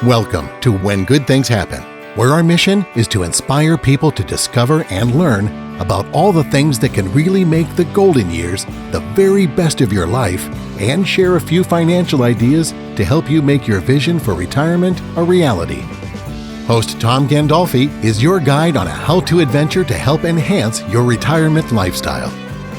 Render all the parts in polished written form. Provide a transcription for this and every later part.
Welcome to When Good Things Happen, where our mission is to inspire people to discover and learn about all the things that can really make the golden years the very best of your life and share a few financial ideas to help you make your vision for retirement a reality. Host Tom Gandolfi is your guide on a how-to adventure to help enhance your retirement lifestyle.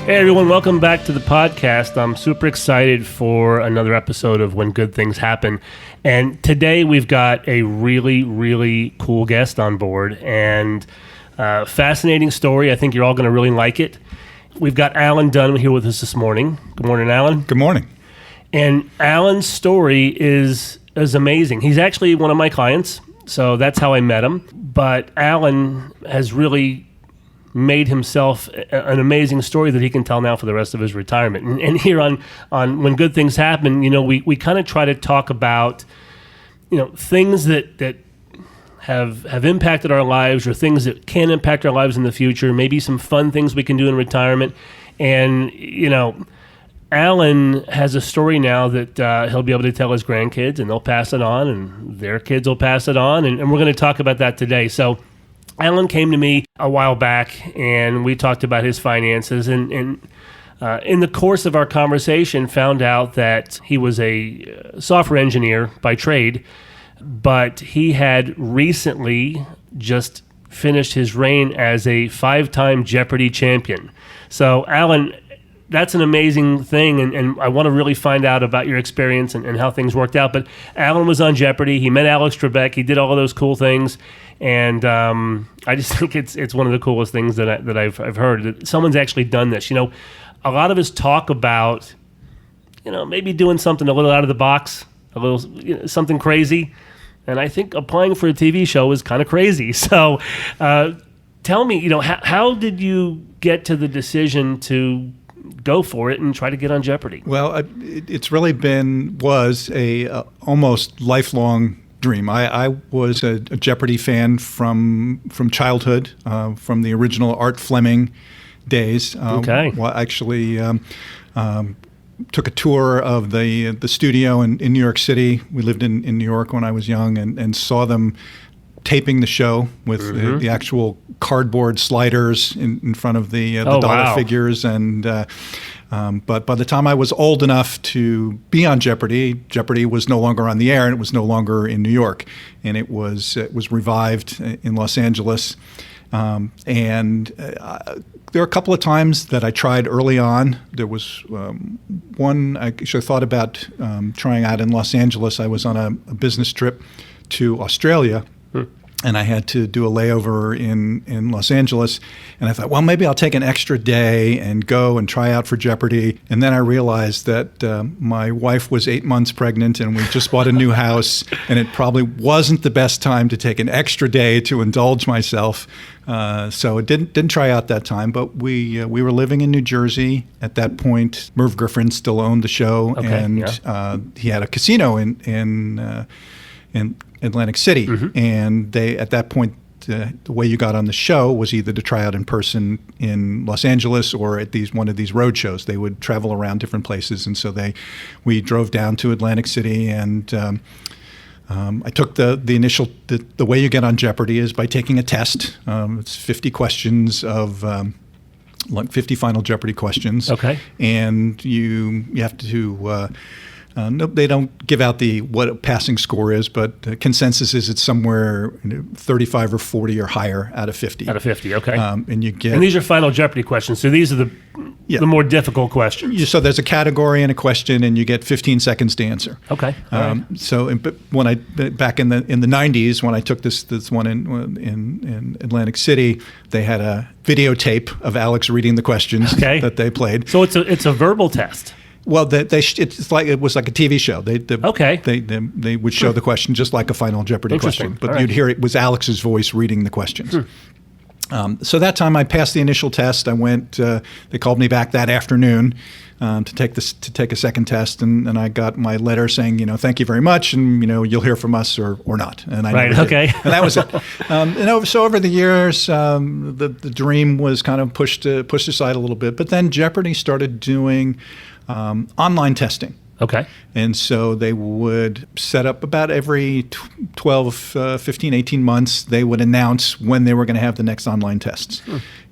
Hey everyone, welcome back to the podcast. I'm super excited for another episode of When Good Things Happen. And today we've got a really cool guest on board and fascinating story. I think you're all going to really like it. We've got Alan Dunn here with us this morning. Good morning, Alan. Good morning. And Alan's story is amazing. He's actually one of my clients, so that's how I met him. But Alan has really made himself an amazing story that he can tell now for the rest of his retirement. And here on When Good Things Happen, you know, we kind of try to talk about, you know, things that have impacted our lives or things that can impact our lives in the future, maybe some fun things we can do in retirement. And, you know, Alan has a story now that he'll be able to tell his grandkids, and they'll pass it on, and their kids will pass it on. And we're going to talk about that today. So Alan came to me a while back, and we talked about his finances, and in the course of our conversation found out that he was a software engineer by trade, but he had recently just finished his reign as a 5-time Jeopardy champion. So Alan, that's an amazing thing, and I want to really find out about your experience and how things worked out. But Alan was on Jeopardy. He met Alex Trebek. He did all of those cool things, and I just think it's one of the coolest things that I've heard. That someone's actually done this. You know, a lot of us talk about, you know, maybe doing something a little out of the box, a little, you know, something crazy, and I think applying for a TV show is kind of crazy. So tell me, you know, how did you get to the decision to go for it and try to get on Jeopardy? Well, it's really was a almost lifelong dream. I was a Jeopardy fan from childhood, from the original Art Fleming days. Okay. Well, actually, took a tour of the studio in New York City. We lived in New York when I was young, and saw them taping the show with the actual cardboard sliders in front of the dollar figures. And but by the time I was old enough to be on Jeopardy, Jeopardy was no longer on the air, and it was no longer in New York, and it was revived in Los Angeles. And there were a couple of times that I tried early on. There was one I actually thought about trying out in Los Angeles. I was on a business trip to Australia, and I had to do a layover in Los Angeles. And I thought, well, maybe I'll take an extra day and go and try out for Jeopardy. And then I realized that my wife was 8 months pregnant, and we just bought a new house, and it probably wasn't the best time to take an extra day to indulge myself. So it didn't try out that time. But we were living in New Jersey at that point. Merv Griffin still owned the show, he had a casino in Atlantic City, and they at that point the way you got on the show was either to try out in person in Los Angeles or at one of these road shows. They would travel around different places, and so we drove down to Atlantic City, and I took the initial the way you get on Jeopardy is by taking a test. It's 50 questions of like 50 final Jeopardy questions. Okay, and you have to. No, they don't give out what a passing score is, but consensus is it's somewhere 35 or 40 or higher out of 50. Out of 50, okay. And these are final Jeopardy questions, so these are the more difficult questions. So there's a category and a question, and you get 15 seconds to answer. Okay. But when back in the 90s, when I took this one in Atlantic City, they had a videotape of Alex reading the questions that they played. So it's a verbal test. Well, it was like a TV show. They would show the question just like a Final Jeopardy question, but you'd hear it was Alex's voice reading the questions. So that time I passed the initial test. I went. They called me back that afternoon to take a second test, and I got my letter saying, thank you very much, and you'll hear from us or not. And I never did. And that was it. So over the years, the dream was kind of pushed aside a little bit. But then Jeopardy started doing online testing. Okay. And so they would set up about every 12, 15, 18 months, they would announce when they were going to have the next online tests.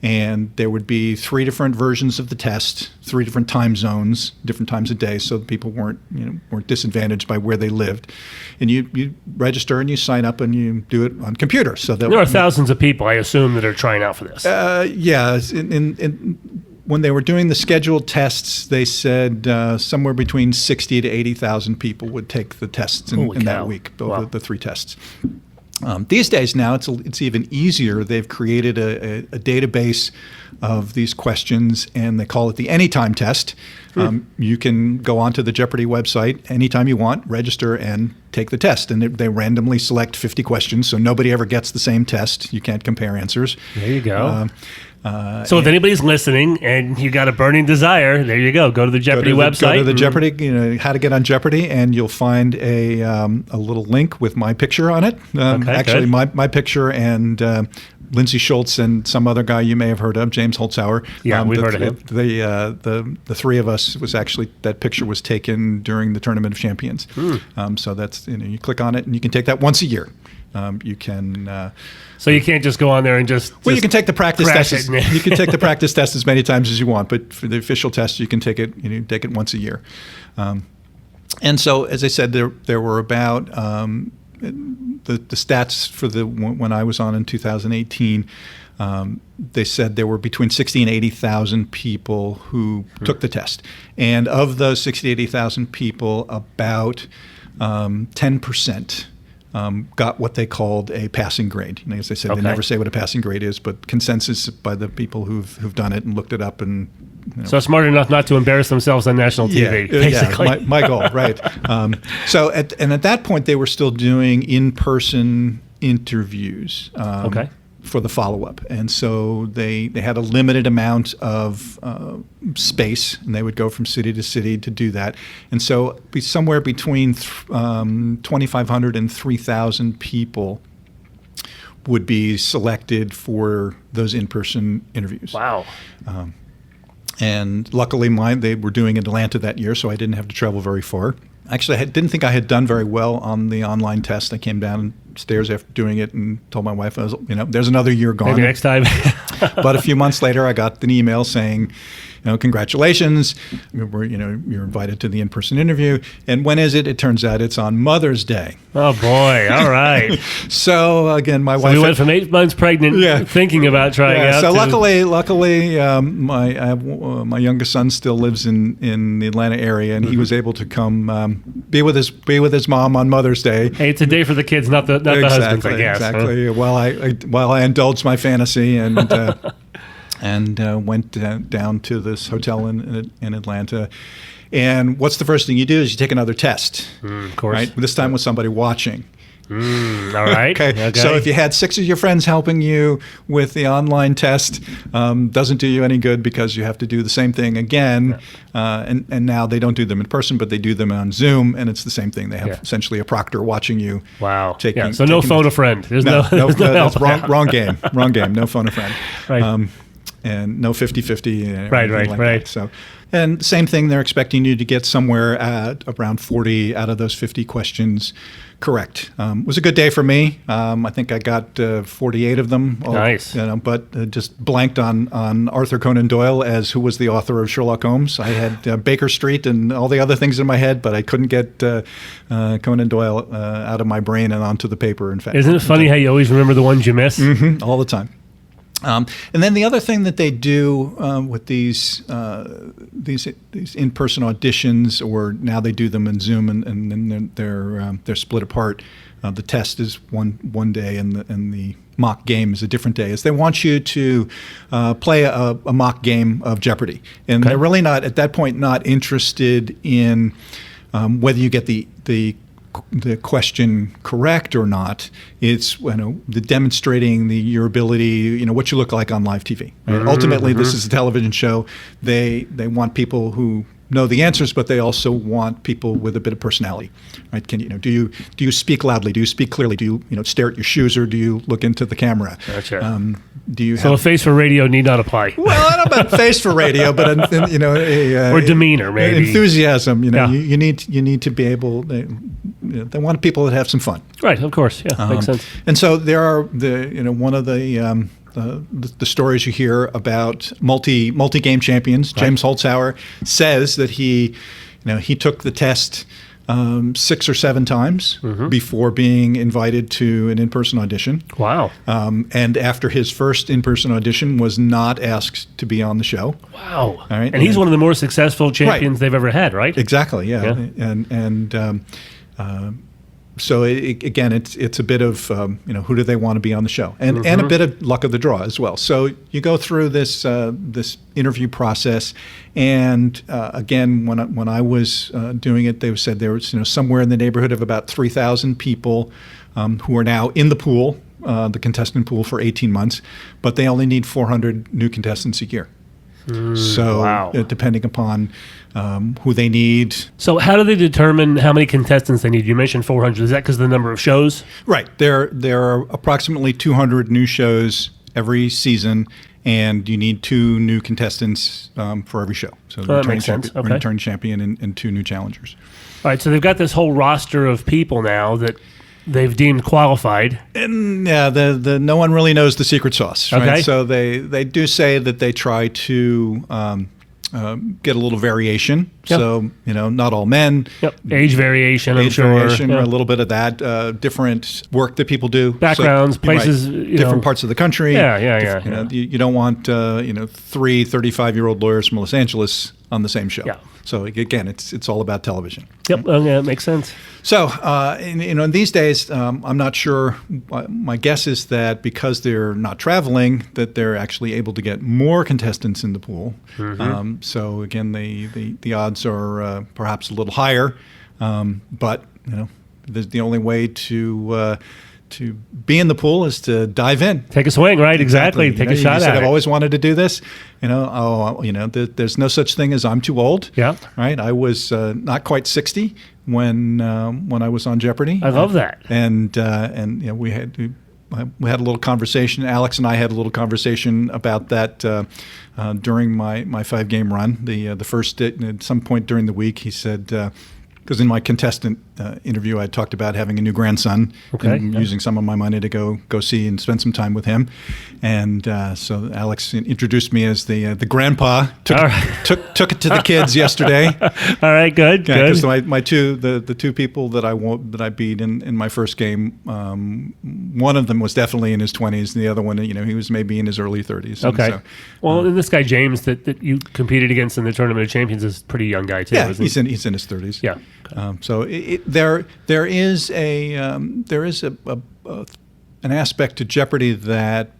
And there would be 3 different versions of the test, 3 different time zones, different times of day, so people weren't disadvantaged by where they lived. And you register and you sign up and you do it on computer. So that there are thousands of people, I assume, that are trying out for this. Yeah. When they were doing the scheduled tests, they said somewhere between 60 to 80,000 people would take the tests in that week, the 3 tests. These days now, it's even easier. They've created a database of these questions, and they call it the Anytime Test. You can go onto the Jeopardy website anytime you want, register, and take the test. And they randomly select 50 questions, so nobody ever gets the same test. You can't compare answers. There you go. So if anybody's listening and you got a burning desire, there you go. Go to the Jeopardy website. Go to the Jeopardy, how to get on Jeopardy, and you'll find a little link with my picture on it. Actually, my picture and Lindsay Schultz and some other guy you may have heard of, James Holzhauer. Yeah, we've heard of him. The 3 of us was actually, that picture was taken during the Tournament of Champions. So that's, you click on it and you can take that once a year. You can. So you can't just go on there and just. Well, you can take the practice test. It. You can take the practice test as many times as you want, but for the official test, you can take it. Take it once a year. And so, as I said, there were about the stats for when I was on in 2018. They said there were between 60 and 80,000 people who took the test, and of those 60 to 80,000 people, about 10%. Got what they called a passing grade. As I said, they never say what a passing grade is, but consensus by the people who've done it and looked it up. And so smart enough not to embarrass themselves on national TV, basically. Yeah, my goal, right. So at that point, they were still doing in-person interviews. For the follow-up. And so they had a limited amount of space, and they would go from city to city to do that. And so somewhere between 2,500 and 3,000 people would be selected for those in-person interviews. Wow. And luckily they were doing in Atlanta that year, so I didn't have to travel very far. Actually, I didn't think I had done very well on the online test. I came downstairs after doing it and told my wife, there's another year gone. Maybe next time. But a few months later, I got an email saying, congratulations, you're invited to the in-person interview. And when is it? It turns out it's on Mother's Day. Oh, boy. All right. So, again, my wife... we went from 8 months pregnant thinking about trying out. So luckily, my youngest son still lives in the Atlanta area, and he was able to come be with his mom on Mother's Day. Hey, it's a day for the kids, not the husbands, I guess. Exactly. Huh? While I indulged my fantasy and went down to this hotel in Atlanta. And what's the first thing you do is you take another test. Of course. Right? This time with somebody watching. All right. Okay. So if you had 6 of your friends helping you with the online test, doesn't do you any good because you have to do the same thing again. And now they don't do them in person, but they do them on Zoom, and it's the same thing. They have essentially a proctor watching you. Wow. So no phone a friend. There's no that's wrong game. Wrong game. No phone a friend. Right. And no 50-50. Right. So, and same thing, they're expecting you to get somewhere at around 40 out of those 50 questions correct. It was a good day for me. I think I got 48 of them. Nice. But just blanked on Arthur Conan Doyle as who was the author of Sherlock Holmes. I had Baker Street and all the other things in my head, but I couldn't get Conan Doyle out of my brain and onto the paper, in fact. Isn't it funny how you always remember the ones you miss? Mm-hmm, all the time. And then the other thing that they do with these in-person auditions, or now they do them in Zoom, and then they're split apart. The test is one day, and the mock game is a different day. Is they want you to play a mock game of Jeopardy, and they're really not at that point not interested in whether you get the question correct or not. It's the demonstrating your ability, what you look like on live TV. Right? Ultimately, this is a television show. They want people who know the answers, but they also want people with a bit of personality, right? Do you speak loudly? Do you speak clearly? Do you stare at your shoes, or do you look into the camera? Gotcha. Do you So a face for radio need not apply. Well, I don't know about face for radio, but Or demeanor, maybe. Enthusiasm. You need to be able. They want people that have some fun. Right. Of course. Yeah. Makes sense. And so there are one of the stories you hear about multi-game champions. Right. James Holzhauer says that he took the test 6 or 7 times before being invited to an in-person audition. Wow. And after his first in-person audition was not asked to be on the show. Wow. All right. And he's one of the more successful champions they've ever had, right? Exactly, yeah. So again, it's a bit of who do they want to be on the show, and a bit of luck of the draw as well. So you go through this interview process, and again, when I was doing it, they said there was somewhere in the neighborhood of about 3,000 people who are now in the pool, the contestant pool, for 18 months, but they only need 400 new contestants a year. So wow. Depending upon who they need. So how do they determine how many contestants they need? You mentioned 400. Is that because of the number of shows? Right. There are approximately 200 new shows every season, and you need 2 new contestants for every show. So that makes sense. Okay. Return champion and 2 new challengers. All right. So they've got this whole roster of people now that they've deemed qualified. And yeah, the no one really knows the secret sauce. Right? Okay. So they do say that they try to get a little variation. Yep. So not all men. Yep. Age variation. I'm sure. Variation, yeah. A little bit of that. Different work that people do. Backgrounds, places. Right, different parts of the country. Yeah. You don't want 3 35-year-old lawyers from Los Angeles on the same show. Yeah. So again, it's all about television. Yep, yeah, it makes sense. So in these days, I'm not sure. My guess is that because they're not traveling, that they're actually able to get more contestants in the pool. So again, the odds are perhaps a little higher. But the only way to be in the pool is to dive in. Take a swing, right? Exactly. Take a shot at it. I've always wanted to do this. There's no such thing as I'm too old. Yeah. Right. I was not quite 60 when I was on Jeopardy. I love that. And we had a little conversation. Alex and I had a little conversation about that during my 5-game run. The first at some point during the week, he said. Because in my contestant interview, I talked about having a new grandson and using some of my money to go see and spend some time with him. And so Alex introduced me as the grandpa. Took it to the kids yesterday. All right, good. Because my the two people that I beat in my first game, one of them was definitely in his 20s, and the other one, he was maybe in his early 30s. Okay. So, and this guy James that you competed against in the Tournament of Champions is a pretty young guy too. Yeah, isn't he? he's in his 30s. Yeah. So there is an aspect to Jeopardy that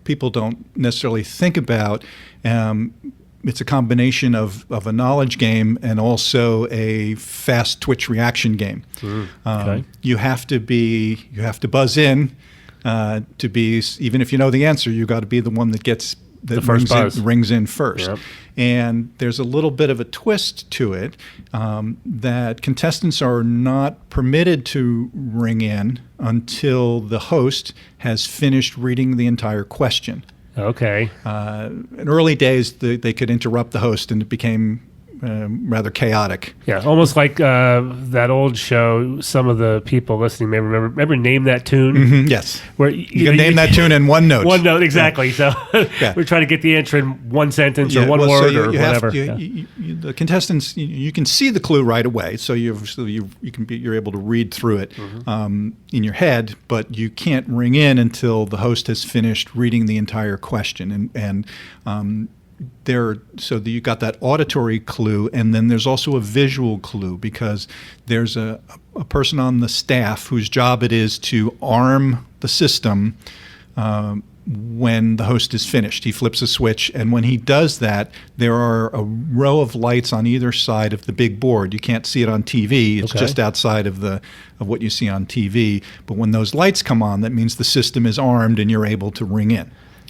people don't necessarily think about. It's a combination of a knowledge game and also a fast twitch reaction game. You have to buzz in to be, even if you know the answer, you got to be the one that rings in first. Yep. And there's a little bit of a twist to it that contestants are not permitted to ring in until the host has finished reading the entire question. Okay. In early days, they could interrupt the host, and it became rather chaotic. Yeah, almost like that old show. Some of the people listening may remember Name That Tune? Mm-hmm, yes. Where you can name that tune in one note. One note, exactly. Yeah. So we're trying to get the answer in one sentence or one word or whatever. The contestants, you can see the clue right away, so you're able to read through it in your head, but you can't ring in until the host has finished reading the entire question. So you got that auditory clue, and then there's also a visual clue, because there's a person on the staff whose job it is to arm the system when the host is finished. He flips a switch, and when he does that, there are a row of lights on either side of the big board. You can't see it on TV. It's just outside of what you see on TV. But when those lights come on, that means the system is armed and you're able to ring in.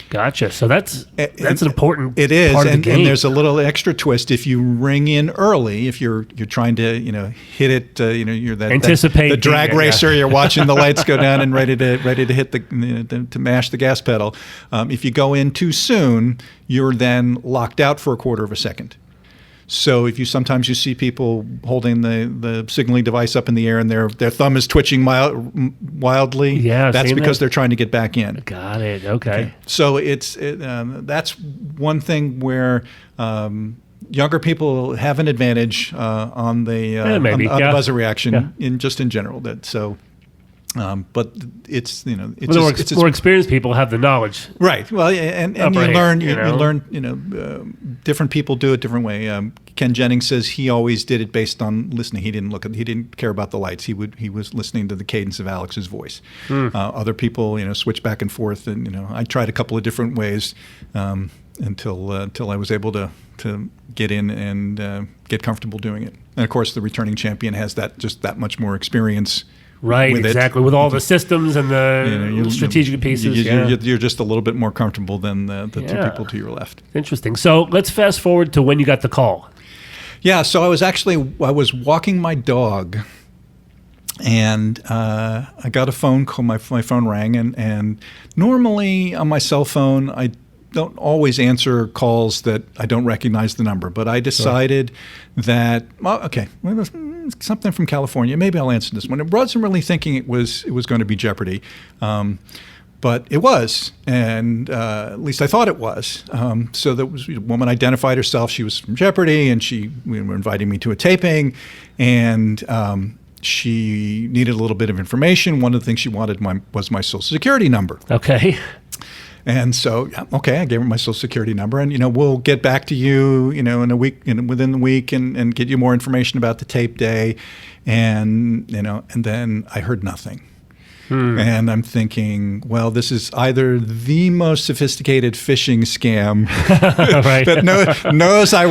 Gotcha. So that's an important it is, part of the game. And there's a little extra twist if you ring in early. If you're trying to hit it, you're anticipate the drag racer. You're watching the lights go down and ready to hit to mash the gas pedal. If you go in too soon, you're then locked out for a quarter of a second. So sometimes you see people holding the signaling device up in the air and their thumb is twitching wildly. Yeah, that's because they're trying to get back in. Got it. Okay. So that's one thing where younger people have an advantage on the buzzer reaction in general. But it's more experienced people have the knowledge, right? Well, and you learn different people do it different way. Ken Jennings says he always did it based on listening. He didn't care about the lights. He was listening to the cadence of Alex's voice. Other people switch back and forth, and I tried a couple of different ways until I was able to get in and get comfortable doing it. And of course, the returning champion has that much more experience. Right, exactly. With all the systems and the strategic pieces. You're just a little bit more comfortable than the two people to your left. Interesting. So let's fast forward to when you got the call. Yeah, so I was walking my dog, and I got a phone call. My phone rang, and normally on my cell phone, I don't always answer calls that I don't recognize the number, but I decided that, something from California. Maybe I'll answer this one. I wasn't really thinking it was going to be Jeopardy, but it was, and at least I thought it was. So there was a woman identified herself. She was from Jeopardy, and we were inviting me to a taping, and she needed a little bit of information. One of the things she wanted was my Social Security number. Okay. And so, I gave her my Social Security number, and we'll get back to you, in a week, within the week, and get you more information about the tape day, and then I heard nothing. And I'm thinking, well, this is either the most sophisticated phishing scam that knows I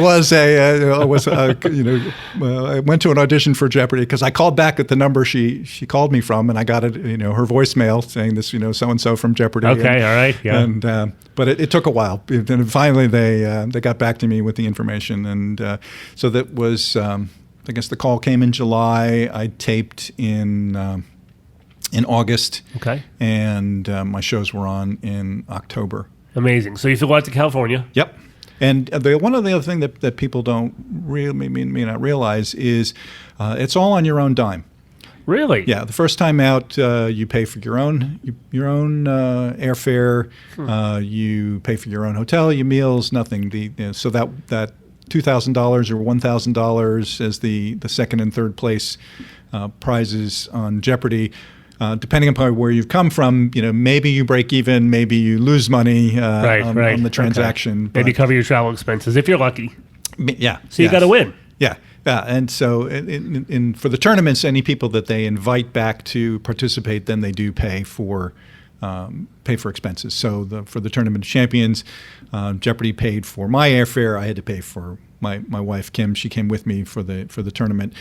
went to an audition for Jeopardy, because I called back at the number she called me from, and I got it, her voicemail saying this, so and so from Jeopardy. Okay, all right, yeah. And but it took a while. And finally, they got back to me with the information, and so that was, I guess the call came in July. I taped in August. Okay. And my shows were on in October. Amazing. So you flew out to California. Yep. And one of the other things that people don't really may not realize is it's all on your own dime. Really? Yeah. The first time out, you pay for your own airfare. You pay for your own hotel, your meals, nothing. So that $2,000 or $1,000 as the second and third place prizes on Jeopardy. Depending upon where you've come from, maybe you break even, maybe you lose money on the transaction. Okay. Maybe cover your travel expenses if you're lucky. Yeah. So you got to win. Yeah. And so for the tournaments, any people that they invite back to participate, then they do pay for expenses. So for the Tournament of Champions, Jeopardy paid for my airfare. I had to pay for my wife Kim. She came with me for the tournament,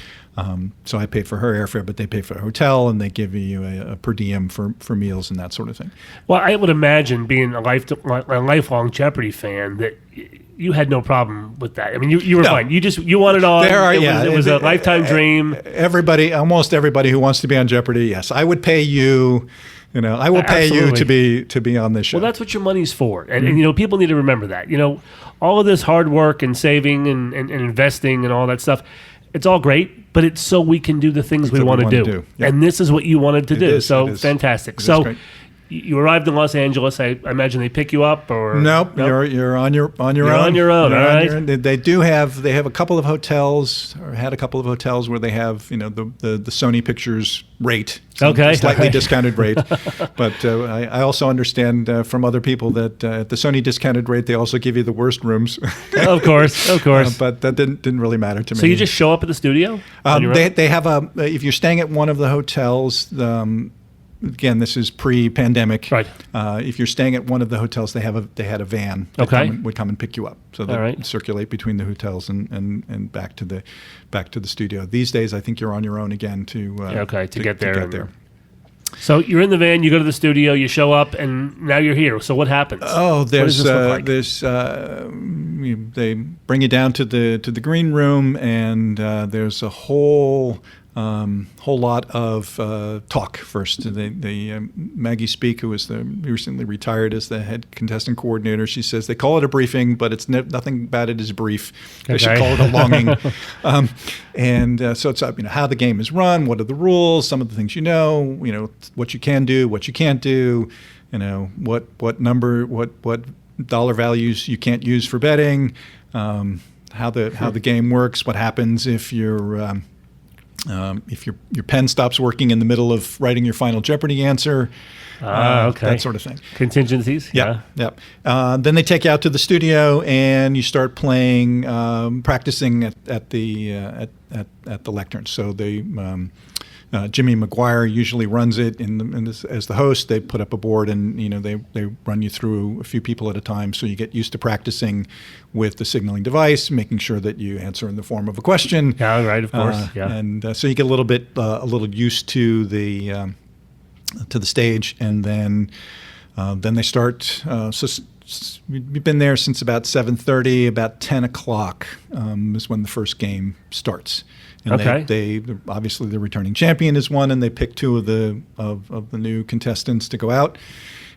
so I paid for her airfare, but they pay for the hotel, and they give you a per diem for meals and that sort of thing. Well, I would imagine, being a lifelong Jeopardy fan, that you had no problem with that. I mean, you were fine. You wanted on. It was a lifetime dream. Almost everybody who wants to be on Jeopardy, yes, I would pay you. I will pay you to be on this show. Well, that's what your money's for, and people need to remember that. All of this hard work and saving and investing and all that stuff, it's all great, but it's so we can do the things we want to do. Yep. And this is what you wanted to do. So fantastic. So you arrived in Los Angeles. I imagine they pick you up, or nope. You're on your own. You're on your own. All right. They have a couple of hotels, or had a couple of hotels where they have the Sony Pictures rate. Slightly discounted rate. But I also understand from other people that at the Sony discounted rate, they also give you the worst rooms. Of course. But that didn't really matter to me. So you just show up at the studio? They have if you're staying at one of the hotels. Again, this is pre-pandemic. Right. If you're staying at one of the hotels, they had a van that would come and pick you up. So they circulate between the hotels and back to the studio. These days, I think you're on your own again to get there. So you're in the van, you go to the studio, you show up, and now you're here. So what happens? Oh, what does this look like? They bring you down to the green room, and there's a whole lot of talk first. Maggie Speak, who was recently retired as the head contestant coordinator, she says they call it a briefing, but it's nothing about it is brief. They should call it a longing. So it's how the game is run, what are the rules, some of the things what you can do, what you can't do, what dollar values you can't use for betting, how the game works, what happens if your pen stops working in the middle of writing your final Jeopardy answer, okay, that sort of thing. Contingencies. Yeah. Then they take you out to the studio and you start playing, practicing at the lectern. So Jimmy McGuire usually runs it as the host. They put up a board and they run you through a few people at a time, so you get used to practicing with the signaling device, making sure that you answer in the form of a question. Yeah, right, of course. And so you get a little used to the stage, and then they start. We've been there since about 7:30. About 10 o'clock is when the first game starts. And they obviously the returning champion is one, and they pick two of the new contestants to go out,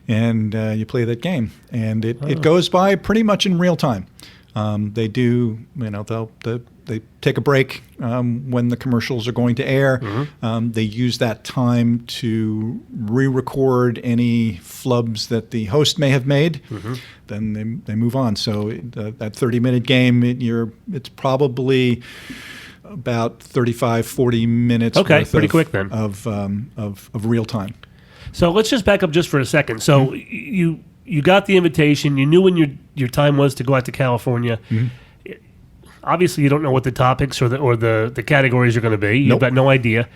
and you play that game, and it goes by pretty much in real time. They do, they take a break when the commercials are going to air. Mm-hmm. They use that time to re-record any flubs that the host may have made. Mm-hmm. Then they move on. So that 30-minute game, it's probably about 35, 40 minutes worth pretty quick then of real time. So let's just back up just for a second. So mm-hmm. you got the invitation. You knew when your time was to go out to California. Mm-hmm. Obviously, you don't know what the topics or the categories are going to be. You've got no idea.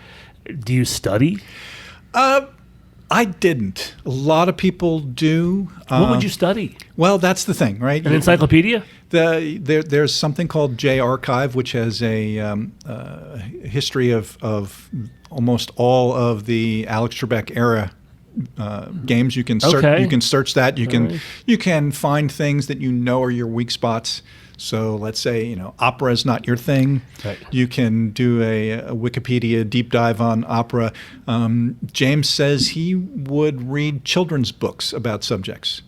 Do you study? I didn't. A lot of people do. What would you study? Well, that's the thing, right? An encyclopedia? There's something called J Archive, which has a history of almost all of the Alex Trebek era games. You can search. You can search that. You can find things that are your weak spots. So let's say opera is not your thing. Right. You can do a Wikipedia deep dive on opera. James says he would read children's books about subjects.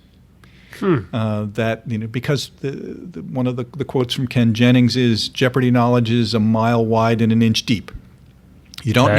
Because one of the quotes from Ken Jennings is Jeopardy knowledge is a mile wide and an inch deep. You don't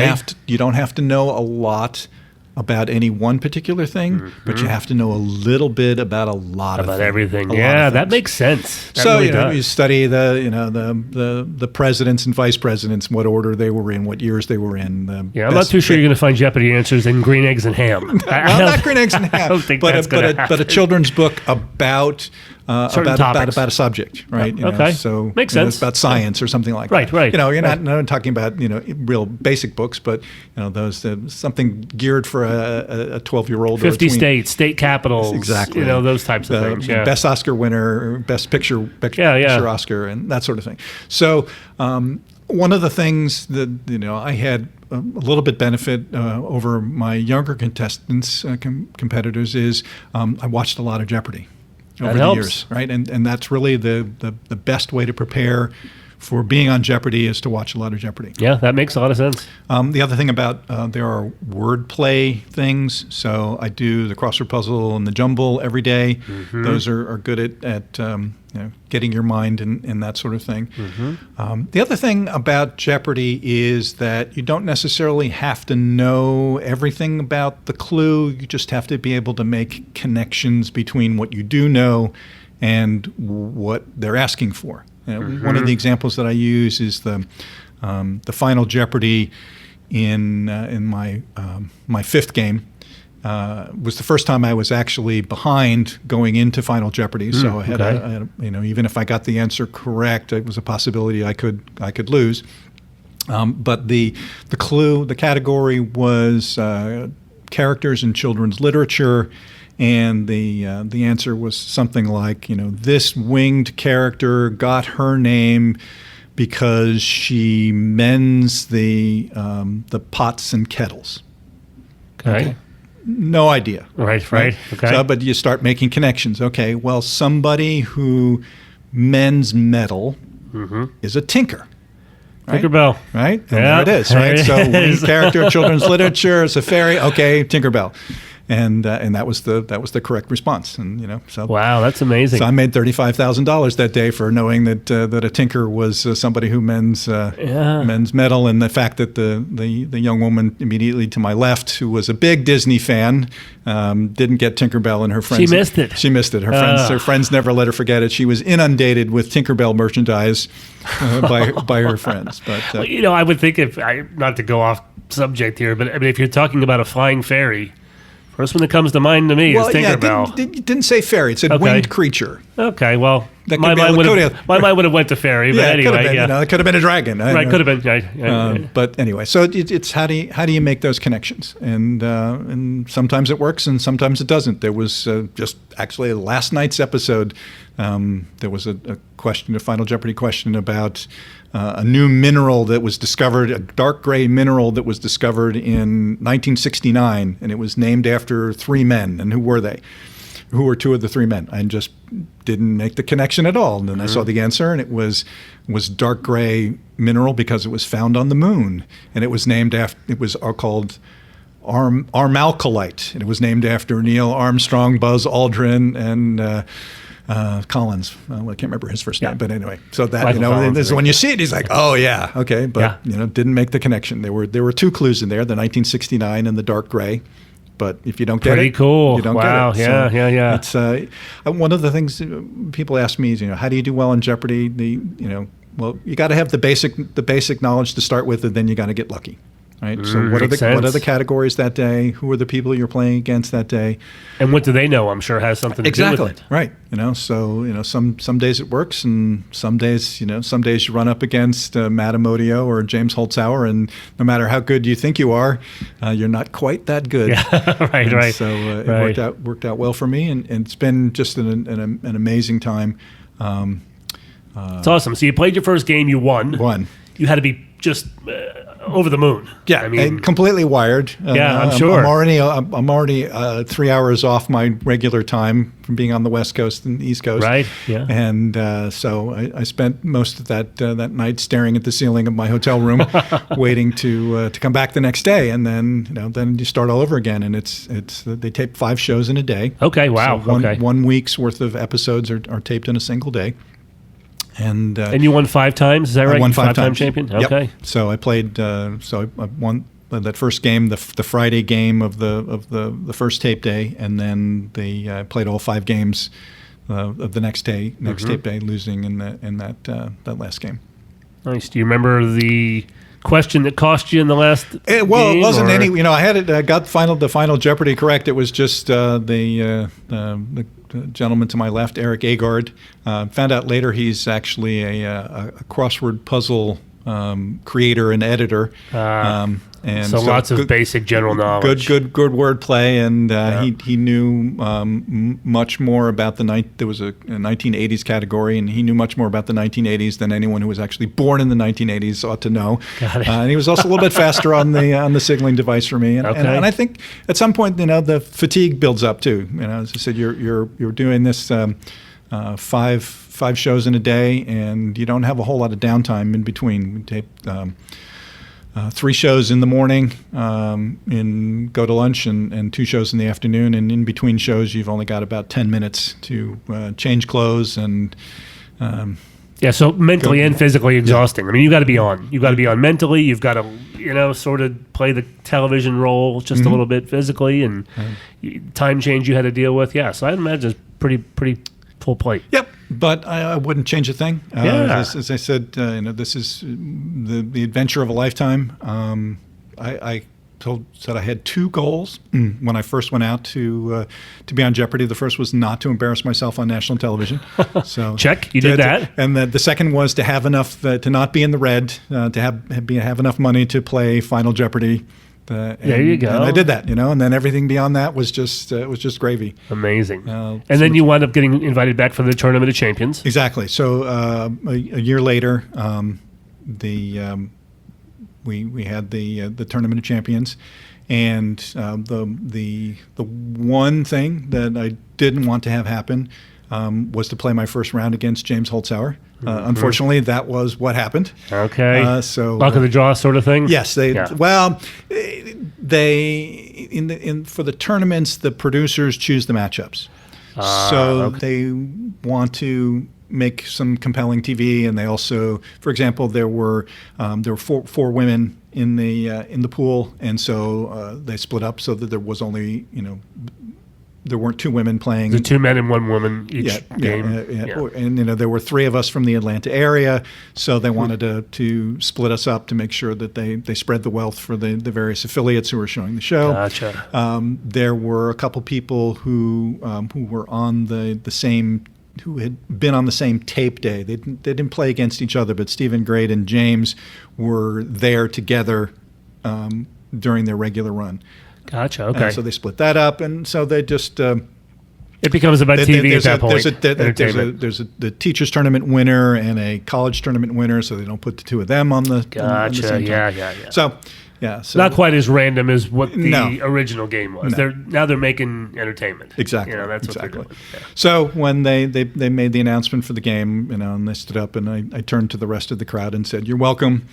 have to know a lot about any one particular thing, mm-hmm. but you have to know a little bit about a lot of things. About everything. Yeah, that makes sense. You study the presidents and vice presidents, what order they were in, what years they were in. I'm not too sure you're going to find Jeopardy answers in green eggs and ham. Not green eggs and ham. I don't think but a children's book about a subject, right? So makes sense. It's about science or something like that. Right. You're not talking about real basic books, but those something geared for a 12-year-old. 50 states, state capitals, exactly. Those types of things. Yeah. Best Oscar winner, best picture Oscar, and that sort of thing. So one of the things that I had a little bit benefit over my younger contestants, competitors, is I watched a lot of Jeopardy over the years, right? And that's really the best way to prepare for being on Jeopardy is to watch a lot of Jeopardy. Yeah, that makes a lot of sense. The other thing about there are wordplay things. So I do the crossword puzzle and the jumble every day. Mm-hmm. Those are good at getting your mind in that sort of thing. Mm-hmm. The other thing about Jeopardy is that you don't necessarily have to know everything about the clue. You just have to be able to make connections between what you do know and what they're asking for. Mm-hmm. One of the examples that I use is the final Jeopardy in my fifth game. Was the first time I was actually behind going into Final Jeopardy. So I had even if I got the answer correct, it was a possibility I could lose. But the clue, the category was characters in children's literature. And the answer was something like, this winged character got her name because she mends the pots and kettles. Okay. No idea. Right. Okay. So, but you start making connections. Okay, well, somebody who mends metal is a tinker. Right? Tinkerbell. Right? And there it is, right? So lead character of children's literature is a fairy. Okay, Tinkerbell. And that was the correct response. And so wow, that's amazing. So I made $35,000 that day for knowing that a tinker was somebody who mends metal, and the fact that the young woman immediately to my left, who was a big Disney fan, didn't get Tinkerbell, and her friends. She missed it. She missed it. Her friends never let her forget it. She was inundated with Tinkerbell merchandise by her friends. But I would think not to go off subject here, but I mean, if you're talking about a flying fairy. First one that comes to mind to me is Tinkerbell. It didn't say fairy. It said winged creature. Okay, well, my mind would have went to fairy, but anyway. It could have been a dragon. Right, could have been. But anyway, so it's how do you make those connections? And sometimes it works and sometimes it doesn't. There was just actually last night's episode, there was a Final Jeopardy question about a new mineral that was discovered, a dark gray mineral that was discovered in 1969, and it was named after three men. And who were they? Who were two of the three men? I just didn't make the connection at all. And then I saw the answer, and it was dark gray mineral because it was found on the moon, and it was named after. It was called Armalcolite, and it was named after Neil Armstrong, Buzz Aldrin, and Collins. Well, I can't remember his first name, but anyway. So that Collins, when you see it, he's like, "Oh yeah, okay," but didn't make the connection. There were two clues in there: the 1969 and the dark gray. But if you don't get pretty cool. You don't wow. get it. Yeah. It's one of the things people ask me is, how do you do well in Jeopardy? Well, you got to have the basic knowledge to start with, and then you got to get lucky. Right. So what are the categories that day? Who are the people you're playing against that day? And what do they know? I'm sure has something to do with it. Right. So some days it works, and some days you run up against Matt Amodio or James Holzhauer, and no matter how good you think you are, you're not quite that good. Yeah. right. So it worked out well for me, and it's been just an amazing time. It's awesome. So you played your first game, you won. You had to be just over the moon. Yeah, I mean, completely wired. I'm sure. I'm already 3 hours off my regular time from being on the West Coast and the East Coast. Right. Yeah. And so I spent most of that night staring at the ceiling of my hotel room, waiting to come back the next day, and then you start all over again. And it's they tape 5 shows in a day. Okay. Wow. So one week's worth of episodes are taped in a single day. And you won 5 times, is that right? I won 5 times. Champion? Yep. Okay. So I played, I won that first game, the Friday game of the first tape day, and then I played all 5 games of the next tape day, losing in that last game. Nice. Do you remember the question that cost you in the last game? It wasn't any. I had it. Got the final Jeopardy correct. It was just the gentleman to my left, Eric Agard. Found out later he's actually a crossword puzzle creator and editor. And so lots of basic general knowledge. Good wordplay, and he knew much more about there was a 1980s category, and he knew much more about the 1980s than anyone who was actually born in the 1980s ought to know. Got it. And he was also a little bit faster on the signaling device for me. And I think at some point, the fatigue builds up too. As I said, you're doing this 5 shows in a day, and you don't have a whole lot of downtime in between. We tape 3 shows in the morning, go to lunch, and 2 shows in the afternoon. And in between shows, you've only got about 10 minutes to change clothes and. So mentally and physically exhausting. Yeah. I mean, you got to be on. You got to be on mentally. You've got to, sort of play the television role just a little bit physically, and time change you had to deal with. Yeah, so I imagine it's pretty full plate. Yep. But I wouldn't change a thing. As I said, this is the adventure of a lifetime. I said I had 2 goals when I first went out to be on Jeopardy. The first was not to embarrass myself on national television. So check, you did that. And the second was to have enough to not be in the red, to have enough money to play Final Jeopardy. There you go. And I did that, and then everything beyond that was just gravy. Amazing. And then you wound up getting invited back for the Tournament of Champions. Exactly. So a year later, we had the Tournament of Champions, and the one thing that I didn't want to have happen was to play my first round against James Holzhauer. Unfortunately, that was what happened. Okay. So luck of the draw sort of thing. Yes. Well, for the tournaments, the producers choose the matchups. So they want to make some compelling TV, and they also, for example, there were four women in the pool, and so they split up so that there was only there weren't two women playing. The 2 men and 1 woman each game. And there were 3 of us from the Atlanta area, so they wanted to split us up to make sure that they spread the wealth for the various affiliates who were showing the show. Gotcha. There were a couple people who were on the same, who had been on the same tape day. They didn't play against each other, but Stephen Grade and James were there together during their regular run. Gotcha. Okay. So they split that up, and so they just it becomes about TV at that point. There's the teachers tournament winner and a college tournament winner, so they don't put the 2 of them on the on the same time. Yeah. So not quite as random as what the original game was. No. They're making entertainment. Exactly. That's exactly. what they're doing. Yeah. So when they made the announcement for the game, and they stood up, and I turned to the rest of the crowd and said, "You're welcome."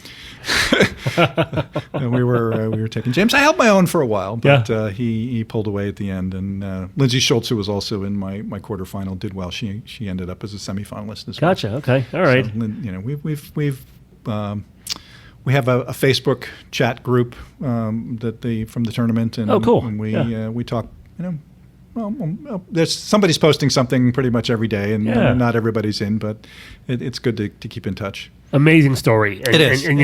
And we were taking James. I held my own for a while, but he pulled away at the end. And Lindsay Schultz, who was also in my quarterfinal, did well. She ended up as a semifinalist as well. Gotcha. Okay. All right. So, we have a Facebook chat group from the tournament, and cool. And we talk. There's somebody's posting something pretty much every day, and not everybody's in, but it's good to keep in touch. Amazing story. It is, and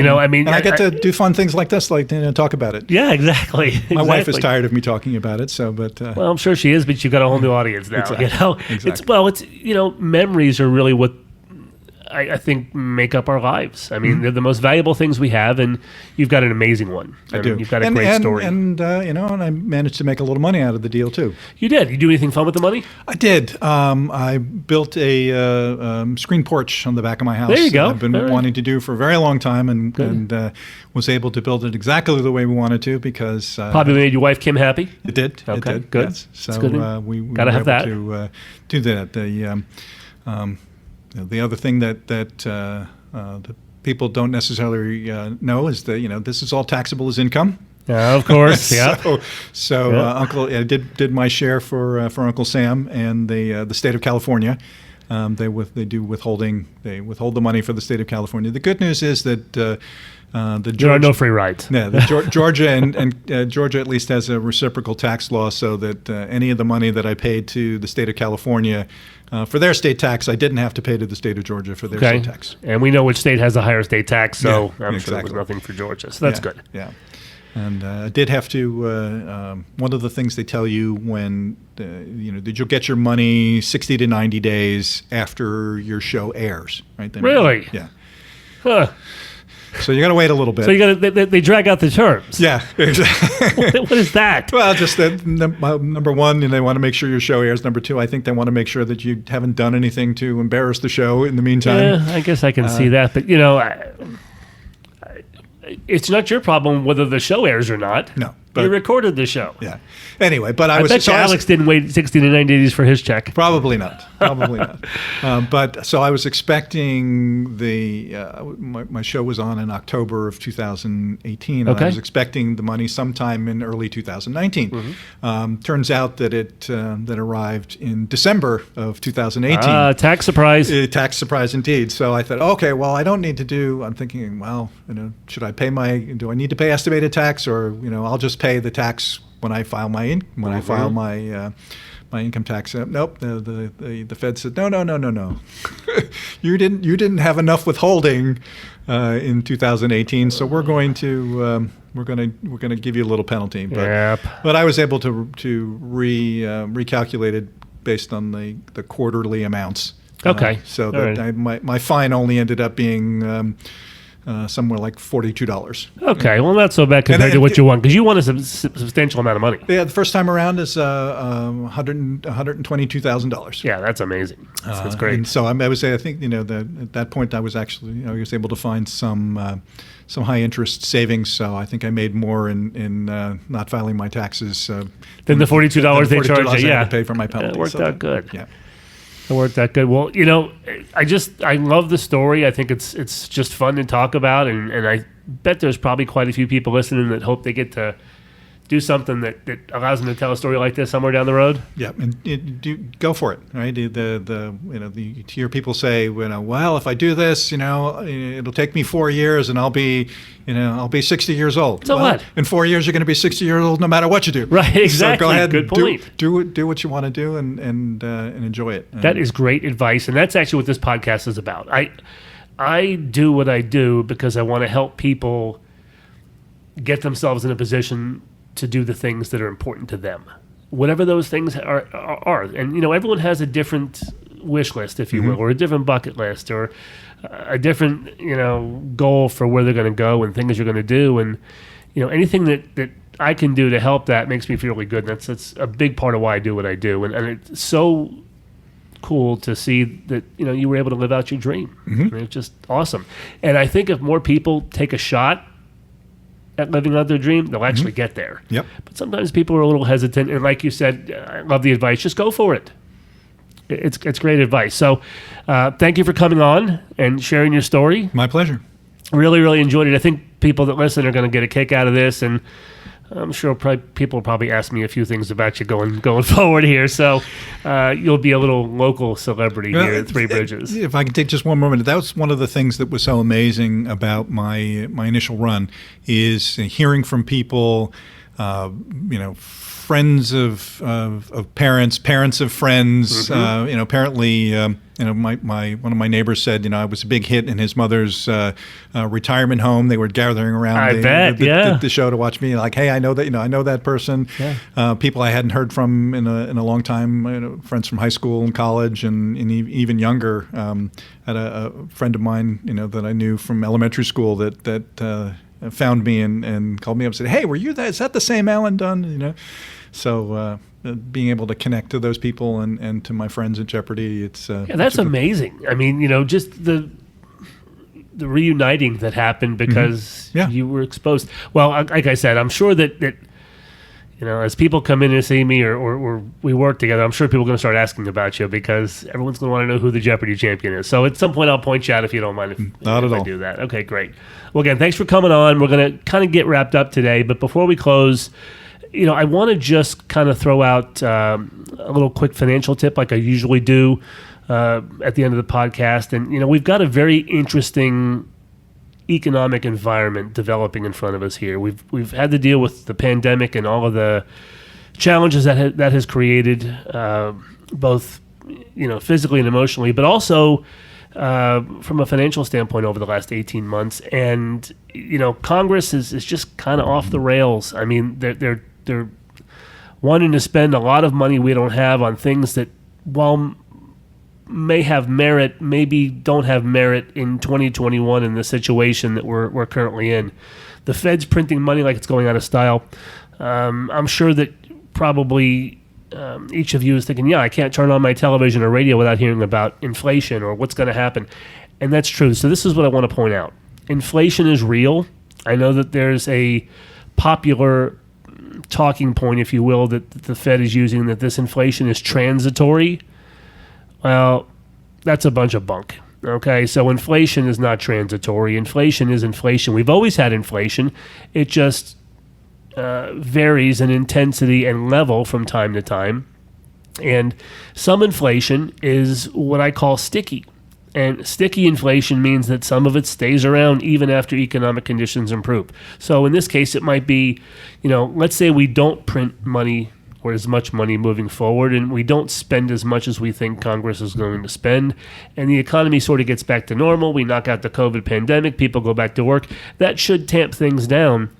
I get to do fun things like this, like talk about it. Yeah, exactly. My wife is tired of me talking about it, so well, I'm sure she is, but you've got a whole new audience now. Exactly. It's memories are really what I think make up our lives. I mean, they're the most valuable things we have, and you've got an amazing one. I do. You've got a great story. And I managed to make a little money out of the deal, too. You did? You do anything fun with the money? I did. I built a screen porch on the back of my house. There you go. I've been wanting to do for a very long time, and was able to build it exactly the way we wanted to, because... probably made your wife Kim happy? It did. Okay, it did. good. Yes. So we gotta have that. To do that. The other thing that people don't necessarily know is that this is all taxable as income. Yeah, of course. Yeah. So Uncle did my share for Uncle Sam and the state of California. They withhold the money for the state of California. The good news is that there are no free rides. Yeah, Georgia and Georgia at least has a reciprocal tax law, so that any of the money that I paid to the state of California for their state tax, I didn't have to pay to the state of Georgia for their state tax. And we know which state has a higher state tax, so I'm sure there was nothing for Georgia. So that's good. Yeah. And I did have to. One of the things they tell you when that you'll get your money 60 to 90 days after your show airs, right? Really? Yeah. Huh. So you got to wait a little bit. So they drag out the terms. Yeah, exactly. What is that? Well, just that number one, they want to make sure your show airs. Number two, I think they want to make sure that you haven't done anything to embarrass the show in the meantime. Yeah, I guess I can see that, but it's not your problem whether the show airs or not. No. You recorded the show. Yeah. Anyway, but I bet Alex didn't wait 60 to 90 days for his check. Probably not. But so I was expecting my show was on in October of 2018. And I was expecting the money sometime in early 2019. Mm-hmm. Turns out that it arrived in December of 2018. Tax surprise. Tax surprise indeed. So I thought, okay, well, I don't need to do. I'm thinking, well, should I pay do I need to pay estimated tax, or I'll just pay the tax when I file my my income tax. Nope. The Fed said no. you didn't have enough withholding in 2018, so we're going to give you a little penalty. But I was able to recalculate it based on the quarterly amounts. Okay. So that my fine only ended up being somewhere like $42. Okay, well, not so bad compared to what you won, because you won a substantial amount of money. Yeah, the first time around is $122,000. Yeah, that's amazing. That's great. And so I would say, I think, at that point I was actually, I was able to find some high interest savings. So I think I made more in not filing my taxes than the $42 they charged you. I had to pay for my penalty. It worked out good. Yeah. It worked out good. Well, I love the story. I think it's just fun to talk about, and I bet there's probably quite a few people listening that hope they get to do something that allows them to tell a story like this somewhere down the road. Yeah, and go for it, right? You hear people say, well, if I do this, it'll take me 4 years, and I'll be 60 years old. So what? In 4 years, you're going to be 60 years old no matter what you do. Right, exactly. So go ahead, good point. Do what you want to do, and enjoy it. That is great advice, and that's actually what this podcast is about. I do what I do because I want to help people get themselves in a position to do the things that are important to them, whatever those things are. And everyone has a different wish list, if you will, or a different bucket list, or a different goal for where they're going to go and things you're going to do. And anything that I can do to help that makes me feel really good. And that's a big part of why I do what I do. And it's so cool to see that you were able to live out your dream. I mean, it's just awesome. And I think if more people take a shot at living out their dream, they'll actually get there. Yep. But sometimes people are a little hesitant, and like you said, I love the advice. Just go for it. It's great advice. So thank you for coming on and sharing your story. My pleasure. Really, really enjoyed it. I think people that listen are going to get a kick out of this, and I'm sure people will probably ask me a few things about you going forward here. So you'll be a little local celebrity here at Three Bridges. If I can take just one more minute, that was one of the things that was so amazing about my initial run is hearing from people, friends of parents of friends. Apparently, one of my neighbors said, I was a big hit in his mother's retirement home. They were gathering around the show to watch me. Like, hey, I know that, I know that person. Yeah. People I hadn't heard from in a long time. Friends from high school and college, and even younger. Had a friend of mine, that I knew from elementary school that found me and called me up and said, hey, were you that? Is that the same Alan Dunn? So being able to connect to those people and to my friends at Jeopardy, that's amazing. I mean, just the reuniting that happened because you were exposed. Well, like I said, I'm sure that as people come in and see me or we work together, I'm sure people are going to start asking about you because everyone's going to want to know who the Jeopardy champion is. So at some point I'll point you out if you don't mind if I do that. Okay, great. Well, again, thanks for coming on. We're going to kind of get wrapped up today, but before we close, I want to just kind of throw out a little quick financial tip like I usually do at the end of the podcast. And, we've got a very interesting economic environment developing in front of us here. We've had to deal with the pandemic and all of the challenges that has created, both physically and emotionally, but also from a financial standpoint over the last 18 months. And Congress is just kind of off the rails. I mean, they're wanting to spend a lot of money we don't have on things that, while may have merit, maybe don't have merit in 2021 in the situation that we're currently in. The Fed's printing money like it's going out of style. I'm sure that probably each of you is thinking, I can't turn on my television or radio without hearing about inflation or what's going to happen. And that's true. So this is what I want to point out. Inflation is real. I know that there's a popular talking point, if you will, that the Fed is using, that this inflation is transitory. Well, that's a bunch of bunk. Okay, so inflation is not transitory. Inflation is inflation. We've always had inflation. It just varies in intensity and level from time to time. And some inflation is what I call sticky. And sticky inflation means that some of it stays around even after economic conditions improve. So in this case, it might be, let's say we don't print money or as much money moving forward, and we don't spend as much as we think Congress is going to spend, and the economy sort of gets back to normal. We knock out the COVID pandemic, people go back to work. That should tamp things down,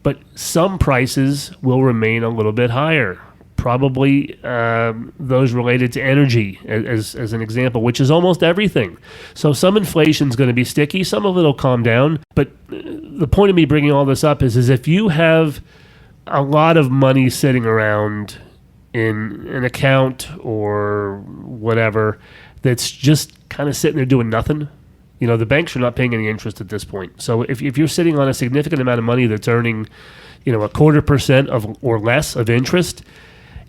but some prices will remain a little bit higher. probably those related to energy as an example, which is almost everything. So some inflation is going to be sticky, some of it will calm down. But the point of me bringing all this up is if you have a lot of money sitting around in an account or whatever that's just kind of sitting there doing nothing, the banks are not paying any interest at this point. So if you're sitting on a significant amount of money that's earning, 0.25% of or less of interest,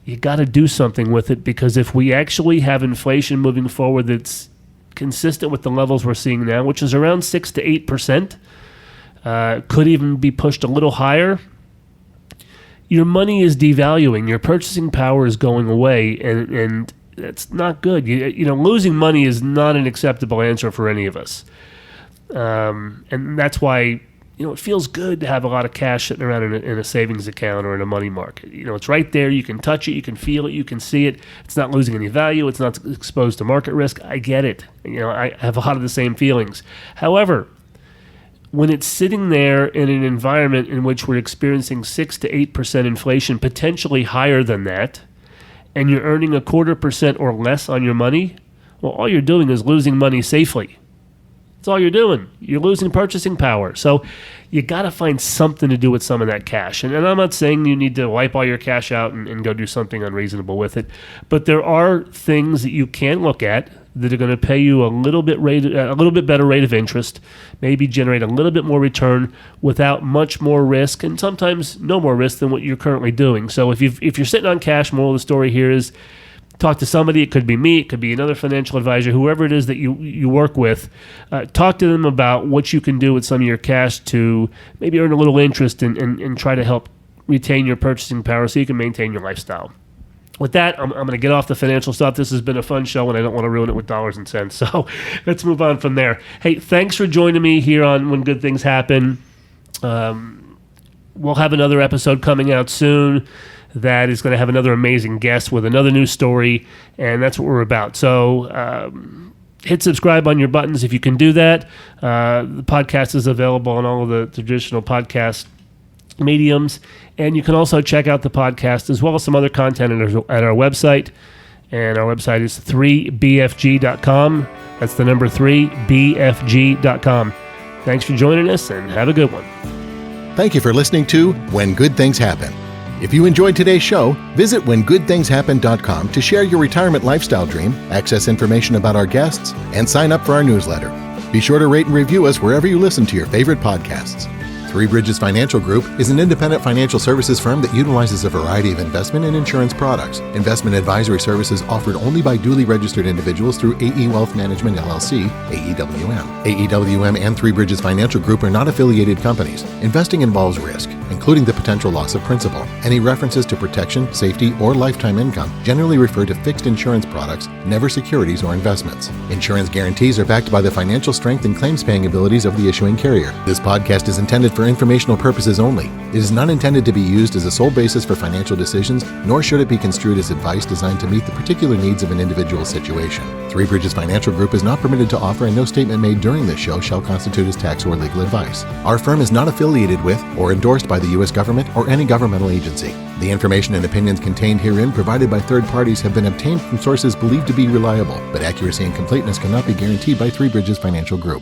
you got to do something with it, because if we actually have inflation moving forward that's consistent with the levels we're seeing now, which is around 6 to 8%, could even be pushed a little higher, your money is devaluing. Your purchasing power is going away, and that's not good. Losing money is not an acceptable answer for any of us. And that's why it feels good to have a lot of cash sitting around in a savings account or in a money market. It's right there. You can touch it. You can feel it. You can see it. It's not losing any value. It's not exposed to market risk. I get it. I have a lot of the same feelings. However, when it's sitting there in an environment in which we're experiencing 6 to 8% inflation, potentially higher than that, and you're earning 0.25% or less on your money, well, all you're doing is losing money safely. That's all you're doing. You're losing purchasing power. So you got to find something to do with some of that cash. And I'm not saying you need to wipe all your cash out and go do something unreasonable with it. But there are things that you can look at that are going to pay you a little bit better rate of interest, maybe generate a little bit more return without much more risk, and sometimes no more risk than what you're currently doing. So if you're sitting on cash, moral of the story here is talk to somebody. It could be me. It could be another financial advisor, whoever it is that you work with. Talk to them about what you can do with some of your cash to maybe earn a little interest and try to help retain your purchasing power so you can maintain your lifestyle. With that, I'm going to get off the financial stuff. This has been a fun show, and I don't want to ruin it with dollars and cents. So let's move on from there. Hey, thanks for joining me here on When Good Things Happen. We'll have another episode coming out soon that is going to have another amazing guest with another new story, and that's what we're about. So hit subscribe on your buttons if you can do that. The podcast is available on all of the traditional podcast mediums, and you can also check out the podcast as well as some other content at our website. And our website is 3bfg.com. That's the number 3bfg.com. Thanks for joining us, and have a good one. Thank you for listening to When Good Things Happen. If you enjoyed today's show, visit whengoodthingshappen.com to share your retirement lifestyle dream, access information about our guests, and sign up for our newsletter. Be sure to rate and review us wherever you listen to your favorite podcasts. Three Bridges Financial Group is an independent financial services firm that utilizes a variety of investment and insurance products. Investment advisory services offered only by duly registered individuals through AE Wealth Management LLC, AEWM. AEWM and Three Bridges Financial Group are not affiliated companies. Investing involves risk, including the potential loss of principal. Any references to protection, safety, or lifetime income generally refer to fixed insurance products, never securities or investments. Insurance guarantees are backed by the financial strength and claims-paying abilities of the issuing carrier. This podcast is intended for informational purposes only. It is not intended to be used as a sole basis for financial decisions, nor should it be construed as advice designed to meet the particular needs of an individual situation. Three Bridges Financial Group is not permitted to offer, and no statement made during this show shall constitute as tax or legal advice. Our firm is not affiliated with or endorsed by the U.S. government or any governmental agency. The information and opinions contained herein provided by third parties have been obtained from sources believed to be reliable, but accuracy and completeness cannot be guaranteed by Three Bridges Financial Group.